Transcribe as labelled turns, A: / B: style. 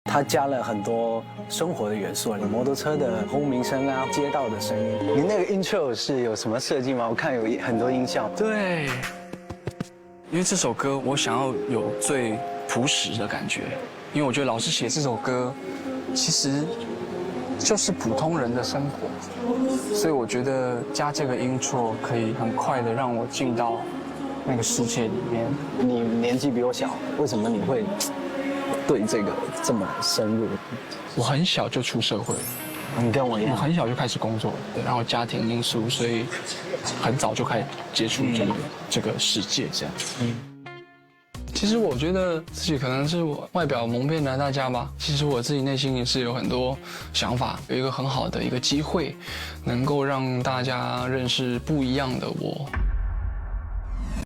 A: 它加了很多生活的元素，有摩托车的轰鸣声啊，街道的声音。你那个 intro 是有什么设计吗？我看有很多音效。
B: 对，因为这首歌我想要有最朴实的感觉，因为我觉得老师写这首歌，其实就是普通人的生活，所以我觉得加这个 intro 可以很快的让我进到那个世界里面。
A: 你年纪比我小，为什么你会对这个这么深入？
B: 我很小就出社会了，
A: 你跟我一
B: 我
A: 样，
B: 很小就开始工作，对，然后家庭因素，所以很早就开始接触这个世界这样。其实我觉得自己可能是我外表蒙骗了大家吧，其实我自己内心也是有很多想法，有一个很好的一个机会，能够让大家认识不一样的我。